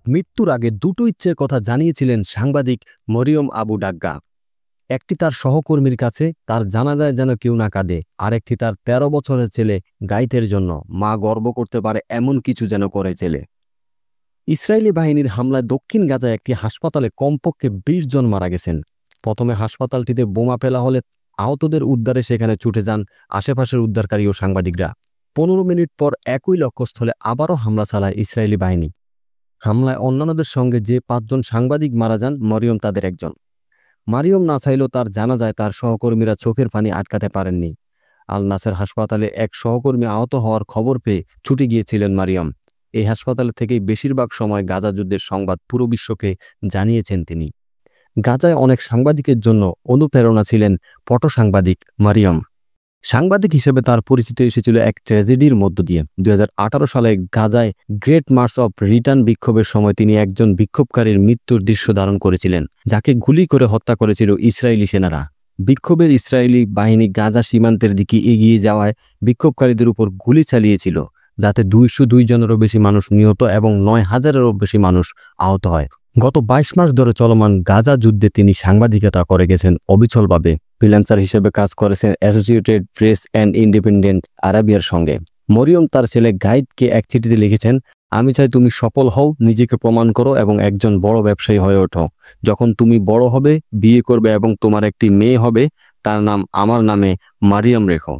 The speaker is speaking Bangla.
মৃত্যুর আগে দুটো ইচ্ছের কথা জানিয়েছিলেন সাংবাদিক মরিয়ম আবু ডাগ্গা। একটি তার সহকর্মীর কাছে তার জানাজায় যেন কেউ না কাঁদে, আরেকটি তার ১৩ বছরের ছেলে গাইতের জন্য মা গর্ব করতে পারে এমন কিছু যেন করে ছেলে। ইসরায়েলি বাহিনীর হামলায় দক্ষিণ গাজায় একটি হাসপাতালে কমপক্ষে ২০ জন মারা গেছেন। প্রথমে হাসপাতালটিতে বোমা ফেলা হলে আহতদের উদ্ধারে সেখানে ছুটে যান আশেপাশের উদ্ধারকারী ও সাংবাদিকরা। ১৫ মিনিট পর একই লক্ষ্যস্থলে আবারও হামলা চালায় ইসরায়েলি বাহিনী। হামলায় অন্যান্যদের সঙ্গে যে ৫ জন সাংবাদিক মারা যান, মরিয়ম তাদের একজন। মারিয়ম না চাইলেও তার জানাজায় তার সহকর্মীরা চোখের পানি আটকাতে পারেননি। আল নাসের হাসপাতালে এক সহকর্মী আহত হওয়ার খবর পেয়ে ছুটে গিয়েছিলেন মারিয়ম। এই হাসপাতাল থেকেই বেশিরভাগ সময় গাজা যুদ্ধের সংবাদ পুরো বিশ্বকে জানিয়েছেন তিনি। গাজায় অনেক সাংবাদিকের জন্য অনুপ্রেরণা ছিলেন ফটো সাংবাদিক মারিয়ম। সাংবাদিক হিসেবে তার পরিচিতি এসেছিল এক ট্র্যাজেডির মধ্য দিয়ে। ২০১৮ সালে গাজায় গ্রেট মার্চ অফ রিটার্ন বিক্ষোভের সময় তিনি একজন বিক্ষোভকারীর মৃত্যুর দৃশ্য ধারণ করেছিলেন, যাকে গুলি করে হত্যা করেছিল ইসরায়েলি সেনারা। বিক্ষোভের ইসরায়েলি বাহিনী গাজা সীমান্তের দিকে এগিয়ে যাওয়ায় বিক্ষোভকারীদের উপর গুলি চালিয়েছিল, যাতে ২০২ জনেরও বেশি মানুষ নিহত এবং ৯,০০০-এরও বেশি মানুষ আহত হয়। গত ২২ মাস ধরে চলমান গাজা যুদ্ধে তিনি সাংবাদিকতা করে গেছেন অবিচলভাবে। ফ্রিল্যান্সার হিসেবে কাজ করেছেন অ্যাসোসিয়েটেড প্রেস অ্যান্ড ইন্ডিপেন্ডেন্ট আরাবিয়ার সঙ্গে। মরিয়ম তার ছেলে গাইদকে এক চিঠিতে লিখেছেন, আমি চাই তুমি সফল হও, নিজেকে প্রমাণ করো এবং একজন বড় ব্যবসায়ী হয়ে ওঠো। যখন তুমি বড় হবে, বিয়ে করবে এবং তোমার একটি মেয়ে হবে, তার নাম আমার নামে মারিয়াম রেখো।